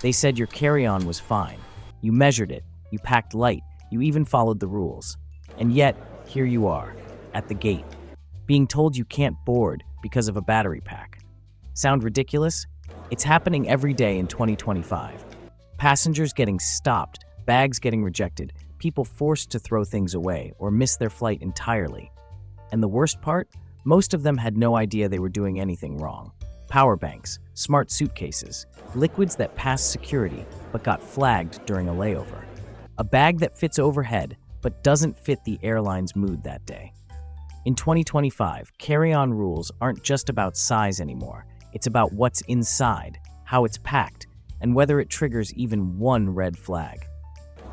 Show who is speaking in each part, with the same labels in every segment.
Speaker 1: They said your carry-on was fine. You measured it, you packed light, you even followed the rules. And yet, here you are, at the gate, being told you can't board because of a battery pack. Sound ridiculous? It's happening every day in 2025. Passengers getting stopped, bags getting rejected, people forced to throw things away or miss their flight entirely. And the worst part? Most of them had no idea they were doing anything wrong. Power banks, smart suitcases, liquids that passed security but got flagged during a layover. A bag that fits overhead but doesn't fit the airline's mood that day. In 2025, carry-on rules aren't just about size anymore. It's about what's inside, how it's packed, and whether it triggers even one red flag.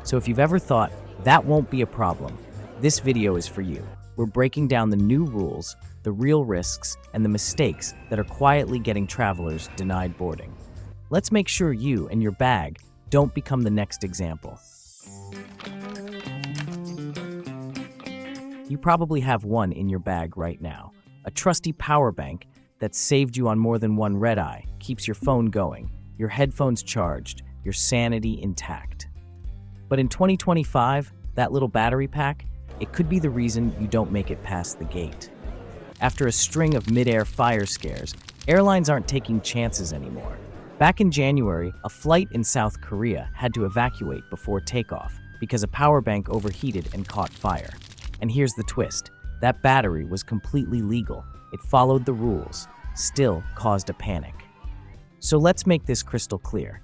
Speaker 1: So if you've ever thought, that won't be a problem, this video is for you. We're breaking down the new rules, the real risks, and the mistakes that are quietly getting travelers denied boarding. Let's make sure you and your bag don't become the next example. You probably have one in your bag right now, a trusty power bank that saved you on more than one red eye, keeps your phone going, your headphones charged, your sanity intact. But in 2025, that little battery pack, it could be the reason you don't make it past the gate. After a string of mid-air fire scares, airlines aren't taking chances anymore. Back in January, a flight in South Korea had to evacuate before takeoff because a power bank overheated and caught fire. And here's the twist. That battery was completely legal. It followed the rules, still caused a panic. So let's make this crystal clear.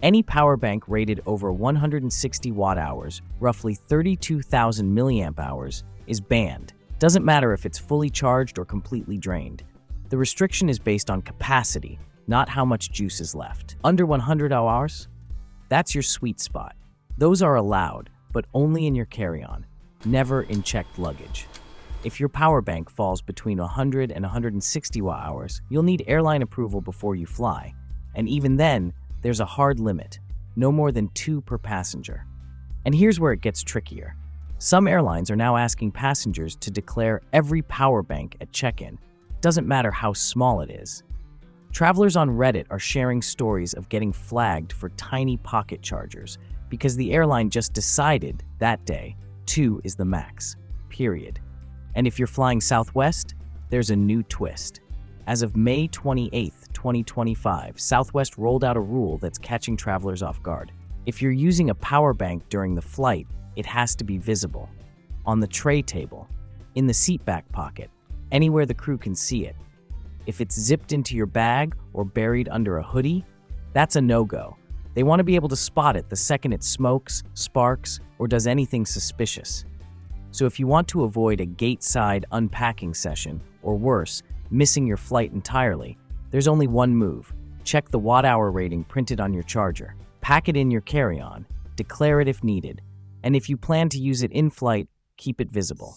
Speaker 1: Any power bank rated over 160 watt-hours, roughly 32,000 milliamp hours, is banned. Doesn't matter if it's fully charged or completely drained. The restriction is based on capacity, not how much juice is left. Under 100 hours? That's your sweet spot. Those are allowed, but only in your carry-on, never in checked luggage. If your power bank falls between 100 and 160 watt-hours, you'll need airline approval before you fly. And even then, there's a hard limit, no more than 2 per passenger. And here's where it gets trickier. Some airlines are now asking passengers to declare every power bank at check-in. Doesn't matter how small it is. Travelers on Reddit are sharing stories of getting flagged for tiny pocket chargers because the airline just decided that day 2 is the max, period. And if you're flying Southwest, there's a new twist. As of May 28, 2025, Southwest rolled out a rule that's catching travelers off guard. If you're using a power bank during the flight, it has to be visible. On the tray table, in the seat back pocket, anywhere the crew can see it. If it's zipped into your bag or buried under a hoodie, that's a no-go. They want to be able to spot it the second it smokes, sparks, or does anything suspicious. So if you want to avoid a gate-side unpacking session, or worse, missing your flight entirely, there's only one move. Check the watt-hour rating printed on your charger. Pack it in your carry-on, declare it if needed, and if you plan to use it in flight, keep it visible.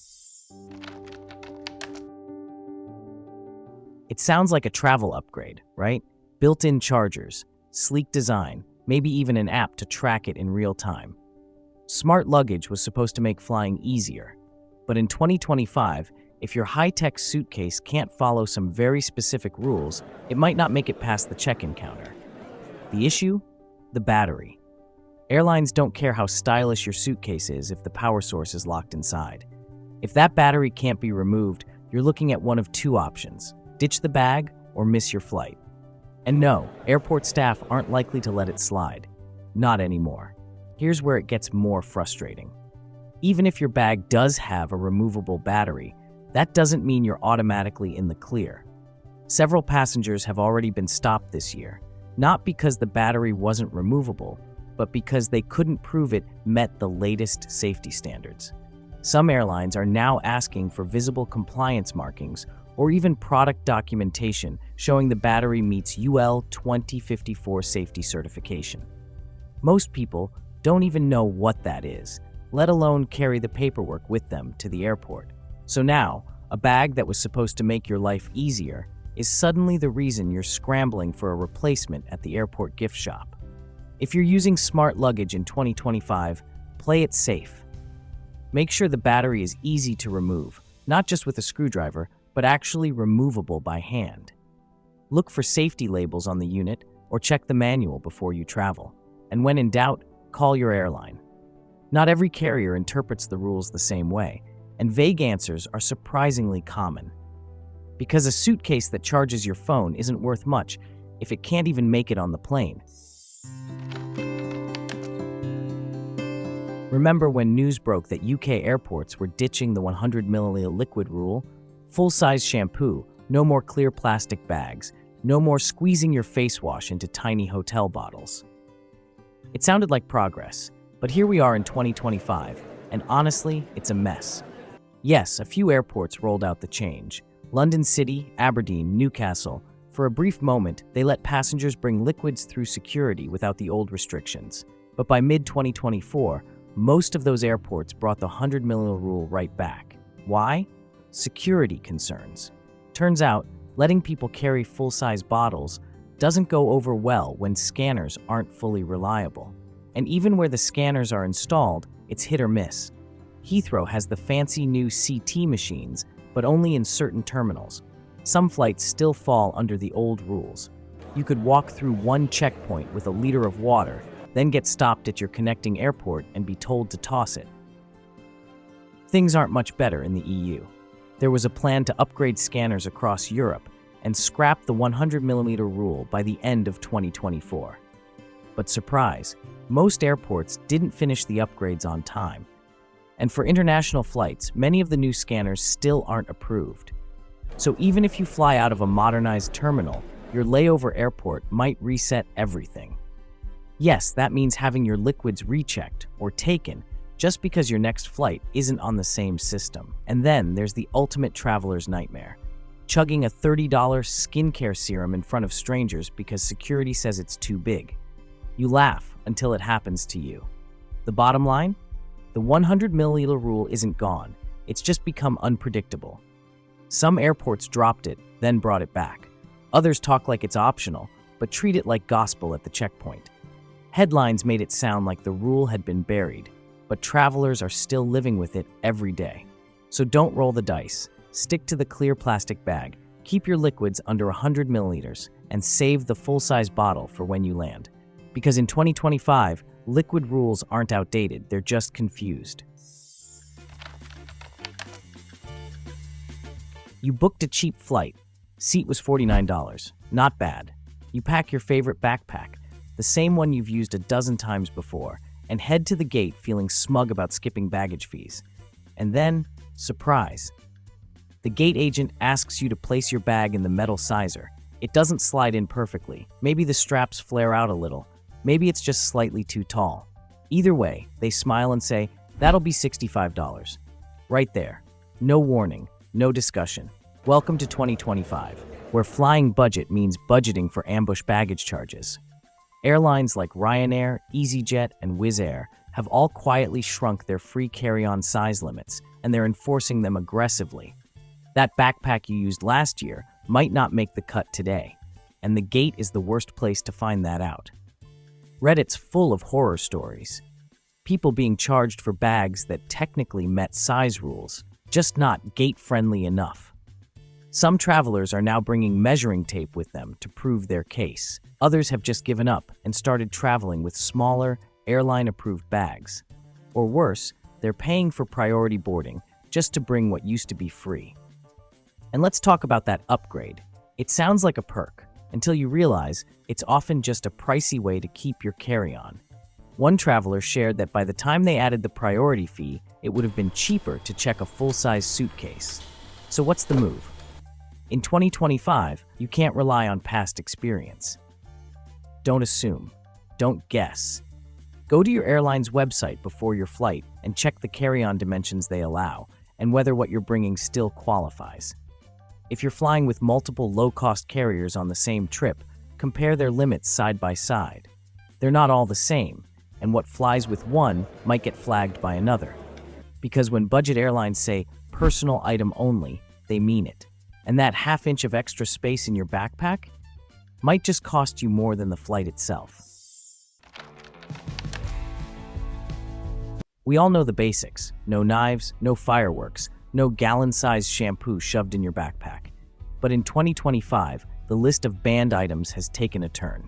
Speaker 1: It sounds like a travel upgrade, right? Built-in chargers, sleek design, maybe even an app to track it in real time. Smart Luggage was supposed to make flying easier, but in 2025, if your high-tech suitcase can't follow some very specific rules, it might not make it past the check-in counter. The issue? The battery. Airlines don't care how stylish your suitcase is if the power source is locked inside. If that battery can't be removed, you're looking at one of 2 options: ditch the bag or miss your flight. And no, airport staff aren't likely to let it slide. Not anymore. Here's where it gets more frustrating. Even if your bag does have a removable battery, that doesn't mean you're automatically in the clear. Several passengers have already been stopped this year, not because the battery wasn't removable, but because they couldn't prove it met the latest safety standards. Some airlines are now asking for visible compliance markings or even product documentation showing the battery meets UL 2054 safety certification. Most people don't even know what that is, let alone carry the paperwork with them to the airport. So now, a bag that was supposed to make your life easier is suddenly the reason you're scrambling for a replacement at the airport gift shop. If you're using Smart Luggage in 2025, play it safe. Make sure the battery is easy to remove, not just with a screwdriver, but actually removable by hand. Look for safety labels on the unit, or check the manual before you travel. And when in doubt, call your airline. Not every carrier interprets the rules the same way, and vague answers are surprisingly common. Because a suitcase that charges your phone isn't worth much if it can't even make it on the plane. Remember when news broke that UK airports were ditching the 100 milliliter liquid rule? Full-size shampoo, no more clear plastic bags, no more squeezing your face wash into tiny hotel bottles. It sounded like progress, but here we are in 2025, and honestly, it's a mess. Yes, a few airports rolled out the change. London City, Aberdeen, Newcastle. For a brief moment, they let passengers bring liquids through security without the old restrictions. But by mid-2024, most of those airports brought the 100 milliliter rule right back. Why? Security concerns. Turns out, letting people carry full-size bottles doesn't go over well when scanners aren't fully reliable. And even where the scanners are installed, it's hit or miss. Heathrow has the fancy new CT machines, but only in certain terminals. Some flights still fall under the old rules. You could walk through one checkpoint with a liter of water, then get stopped at your connecting airport and be told to toss it. Things aren't much better in the EU. There was a plan to upgrade scanners across Europe and scrap the 100 milliliter rule by the end of 2024. But surprise, most airports didn't finish the upgrades on time. And for international flights, many of the new scanners still aren't approved. So even if you fly out of a modernized terminal, your layover airport might reset everything. Yes, that means having your liquids rechecked or taken just because your next flight isn't on the same system. And then there's the ultimate traveler's nightmare: chugging a $30 skincare serum in front of strangers because security says it's too big. You laugh until it happens to you. The bottom line? The 100 milliliter rule isn't gone, it's just become unpredictable. Some airports dropped it, then brought it back. Others talk like it's optional, but treat it like gospel at the checkpoint. Headlines made it sound like the rule had been buried, but travelers are still living with it every day. So don't roll the dice. Stick to the clear plastic bag, keep your liquids under 100 milliliters, and save the full-size bottle for when you land. Because in 2025, liquid rules aren't outdated, they're just confused. You booked a cheap flight. Seat was $49. Not bad. You pack your favorite backpack, the same one you've used a dozen times before, and head to the gate feeling smug about skipping baggage fees. And then, surprise. The gate agent asks you to place your bag in the metal sizer. It doesn't slide in perfectly. Maybe the straps flare out a little. Maybe it's just slightly too tall. Either way, they smile and say, "That'll be $65. Right there. No warning, no discussion. Welcome to 2025, where flying budget means budgeting for ambush baggage charges. Airlines like Ryanair, EasyJet, and Wizz Air have all quietly shrunk their free carry-on size limits, and they're enforcing them aggressively. That backpack you used last year might not make the cut today, and the gate is the worst place to find that out. Reddit's full of horror stories. People being charged for bags that technically met size rules, just not gate-friendly enough. Some travelers are now bringing measuring tape with them to prove their case. Others have just given up and started traveling with smaller, airline-approved bags. Or worse, they're paying for priority boarding just to bring what used to be free. And let's talk about that upgrade. It sounds like a perk, until you realize it's often just a pricey way to keep your carry-on. One traveler shared that by the time they added the priority fee, it would have been cheaper to check a full-size suitcase. So what's the move? In 2025, you can't rely on past experience. Don't assume. Don't guess. Go to your airline's website before your flight and check the carry-on dimensions they allow and whether what you're bringing still qualifies. If you're flying with multiple low-cost carriers on the same trip, compare their limits side by side. They're not all the same, and what flies with one might get flagged by another. Because when budget airlines say personal item only, they mean it. And that half-inch of extra space in your backpack might just cost you more than the flight itself. We all know the basics. No knives, no fireworks, no gallon-sized shampoo shoved in your backpack. But in 2025, the list of banned items has taken a turn.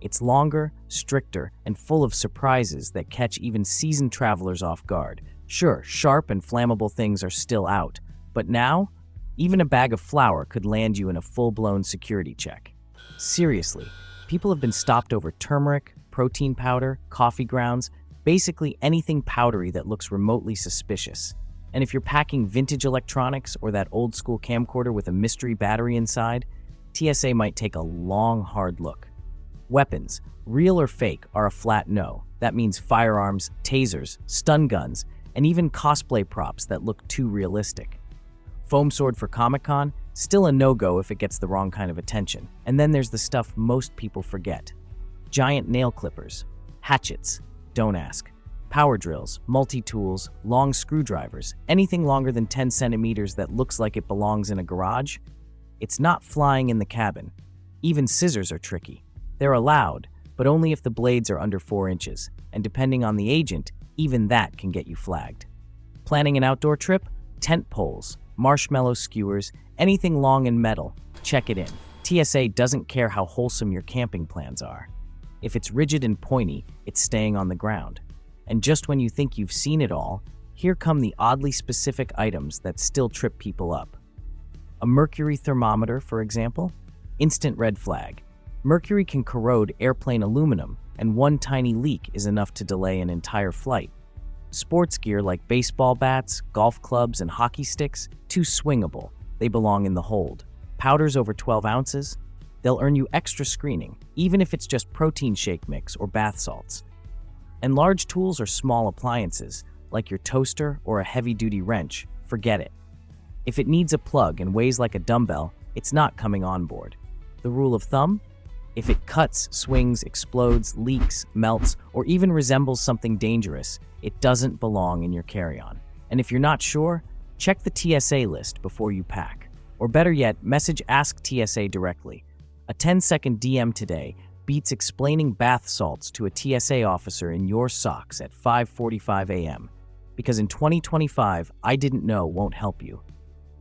Speaker 1: It's longer, stricter, and full of surprises that catch even seasoned travelers off guard. Sure, sharp and flammable things are still out, but now, even a bag of flour could land you in a full-blown security check. Seriously, people have been stopped over turmeric, protein powder, coffee grounds, basically anything powdery that looks remotely suspicious. And if you're packing vintage electronics or that old-school camcorder with a mystery battery inside, TSA might take a long, hard look. Weapons, real or fake, are a flat no. That means firearms, tasers, stun guns, and even cosplay props that look too realistic. Foam sword for Comic-Con? Still a no-go if it gets the wrong kind of attention. And then there's the stuff most people forget. Giant nail clippers, hatchets, don't ask, power drills, multi-tools, long screwdrivers, anything longer than 10 centimeters that looks like it belongs in a garage. It's not flying in the cabin. Even scissors are tricky. They're allowed, but only if the blades are under 4 inches, and depending on the agent, even that can get you flagged. Planning an outdoor trip? Tent poles, marshmallow skewers, anything long and metal, check it in. TSA doesn't care how wholesome your camping plans are. If it's rigid and pointy, it's staying on the ground. And just when you think you've seen it all, here come the oddly specific items that still trip people up. A mercury thermometer, for example? Instant red flag. Mercury can corrode airplane aluminum, and one tiny leak is enough to delay an entire flight. Sports gear like baseball bats, golf clubs, and hockey sticks, too swingable. They belong in the hold. Powders over 12 ounces? They'll earn you extra screening, even if it's just protein shake mix or bath salts. And large tools or small appliances, like your toaster or a heavy-duty wrench, forget it. If it needs a plug and weighs like a dumbbell, it's not coming on board. The rule of thumb? If it cuts, swings, explodes, leaks, melts, or even resembles something dangerous, it doesn't belong in your carry-on. And if you're not sure, check the TSA list before you pack. Or better yet, message Ask TSA directly. A 10-second DM today beats explaining bath salts to a TSA officer in your socks at 5:45 a.m. Because in 2025, I didn't know won't help you.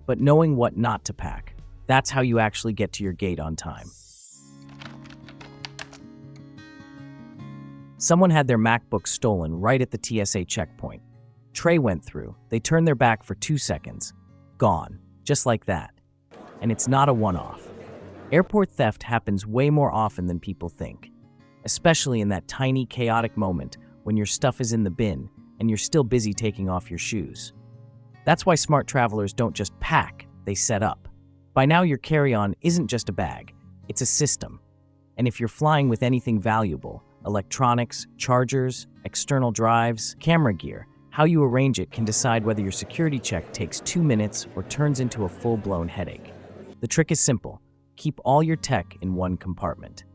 Speaker 1: But knowing what not to pack, that's how you actually get to your gate on time. Someone had their MacBook stolen right at the TSA checkpoint. Tray went through. They turned their back for 2 seconds. Gone. Just like that. And it's not a one-off. Airport theft happens way more often than people think, especially in that tiny, chaotic moment when your stuff is in the bin and you're still busy taking off your shoes. That's why smart travelers don't just pack, they set up. By now, your carry-on isn't just a bag, it's a system. And if you're flying with anything valuable, electronics, chargers, external drives, camera gear, how you arrange it can decide whether your security check takes 2 minutes or turns into a full-blown headache. The trick is simple. Keep all your tech in one compartment.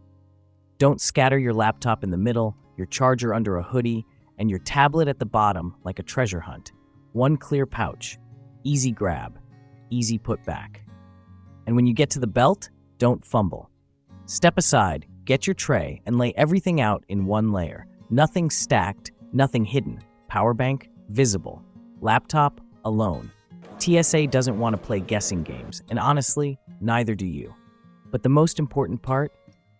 Speaker 1: Don't scatter your laptop in the middle, your charger under a hoodie, and your tablet at the bottom like a treasure hunt. One clear pouch, easy grab, easy put back. And when you get to the belt, don't fumble. Step aside, get your tray, and lay everything out in one layer. Nothing stacked, nothing hidden. Power bank, visible. Laptop, alone. TSA doesn't want to play guessing games, and honestly, neither do you. But the most important part?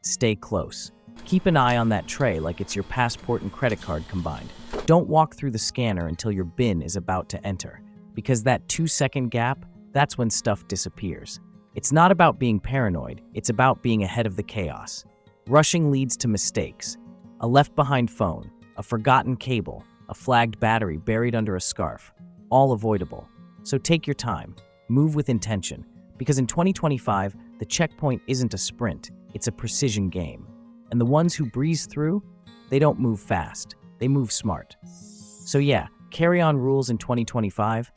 Speaker 1: Stay close. Keep an eye on that tray like it's your passport and credit card combined. Don't walk through the scanner until your bin is about to enter, because that 2-second gap, that's when stuff disappears. It's not about being paranoid, it's about being ahead of the chaos. Rushing leads to mistakes. A left-behind phone, a forgotten cable, a flagged battery buried under a scarf. All avoidable. So take your time. Move with intention. Because in 2025, the checkpoint isn't a sprint, it's a precision game. And the ones who breeze through, they don't move fast, they move smart. So yeah, carry-on rules in 2025,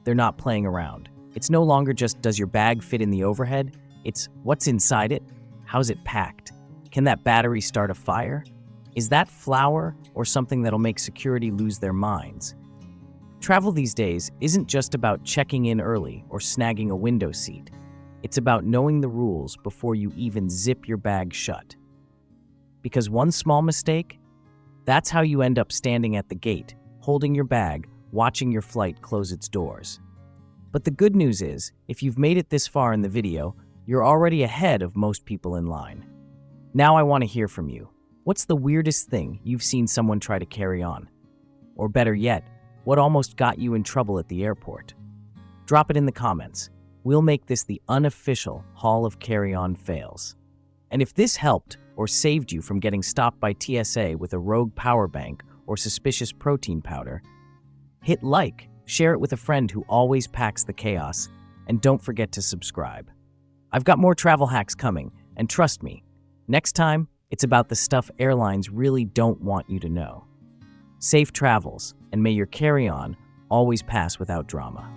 Speaker 1: they're not playing around. It's no longer just does your bag fit in the overhead, it's what's inside it, how's it packed, can that battery start a fire? Is that flour or something that'll make security lose their minds? Travel these days isn't just about checking in early or snagging a window seat. It's about knowing the rules before you even zip your bag shut. Because one small mistake, that's how you end up standing at the gate, holding your bag, watching your flight close its doors. But the good news is, if you've made it this far in the video, you're already ahead of most people in line. Now I want to hear from you. What's the weirdest thing you've seen someone try to carry on? Or better yet, what almost got you in trouble at the airport? Drop it in the comments. We'll make this the unofficial Hall of Carry-On Fails. And if this helped or saved you from getting stopped by TSA with a rogue power bank or suspicious protein powder, hit like, share it with a friend who always packs the chaos, and don't forget to subscribe. I've got more travel hacks coming, and trust me, next time, it's about the stuff airlines really don't want you to know. Safe travels, and may your carry-on always pass without drama.